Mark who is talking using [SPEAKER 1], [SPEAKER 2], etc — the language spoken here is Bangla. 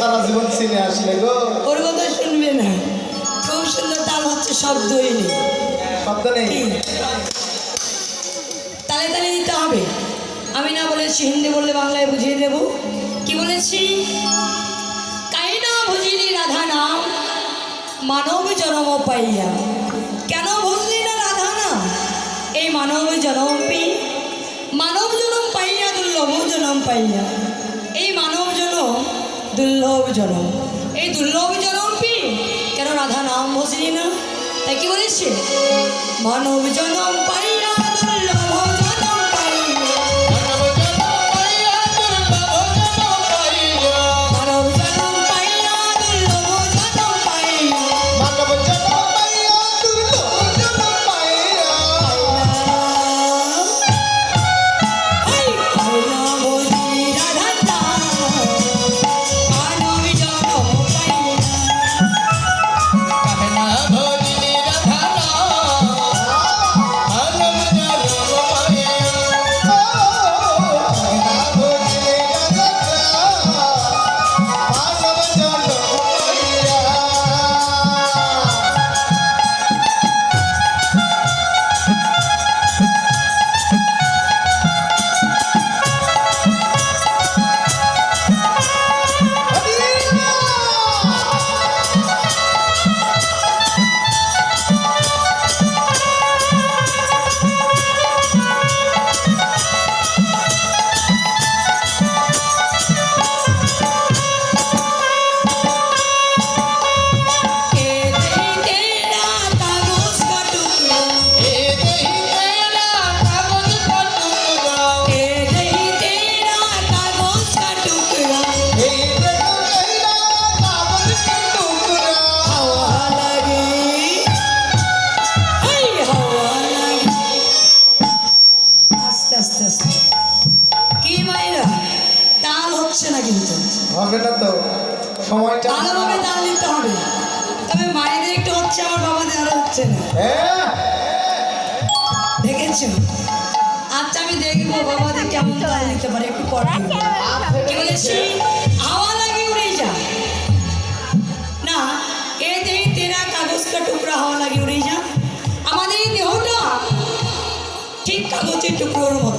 [SPEAKER 1] সারা জীবন চিনে আসলে গো।
[SPEAKER 2] ওর কথা শুনবে না, খুব সুন্দর তাল হচ্ছে, শব্দই নেই,
[SPEAKER 1] শব্দ নেই,
[SPEAKER 2] তালে তালে দিতে হবে। আমি না বলেছি হিন্দি বললে বাংলায় বুঝিয়ে দেব। কি বলেছি? কাইনা বুঝিনি রাধা নাম মানব জনম পাইয়া। কেন বুঝলি না রাধা নাম? এই মানব জনম পেয়ে, মানব জনম পাইয়া দুর্লভ জনম পাইয়া, এই মানব জনম দুর্লভ জনম, এই দুর্লভ জনম পেয়ে কেন রাধা নাম বুঝলি না? তাই কি বলেছে? মানব জনম পাইয়া দুর্লভ জনম পাইয়া, মানব জনম পাইয়া দুর্লভ জনম পাইয়া,
[SPEAKER 1] মানব জনম পাইয়া দুর্লভ জনম পাইয়া।
[SPEAKER 2] এই কাইনা বুঝলি রাধা নাম মানব জনম পাইয়া।
[SPEAKER 3] कहना भोजनी राधा मानव जन्म पाया।
[SPEAKER 1] মানব জনম পাইয়া।
[SPEAKER 2] के दही तेरा कागज का टुकड़ा,
[SPEAKER 3] ए दही तेरा कागज का टुकड़ा,
[SPEAKER 2] के दही तेरा कागज का टुकड़ा,
[SPEAKER 1] এই দেখো কইরা কাগজ কি টুকরা।
[SPEAKER 2] हवा लगी, हाय हवा लगी। আস্তে আস্তে আস্তে কি মাইরা তাল হচ্ছে না, কিন্তু
[SPEAKER 1] হবে না তো, সময়টা
[SPEAKER 2] ভালোভাবে তাল দিতে হবে। তবে মায়েদের একটু হচ্ছে, আমার বাবাদের আরো হচ্ছে না,
[SPEAKER 1] হ্যাঁ।
[SPEAKER 2] দেখেছো? আচ্ছা আমি দেখবো বাবাদের কেমন তাল দিতে পারে, একটু পর দেখবো। কি বলেছি? হাওয়া লাগে উড়ে যা না, এ দেই তেরা কাগজ কা টুকরা, হাওয়া লাগে উড়ে যা। আমাদের এই দেহটা ঠিক কাগজের টুকরোর মতো,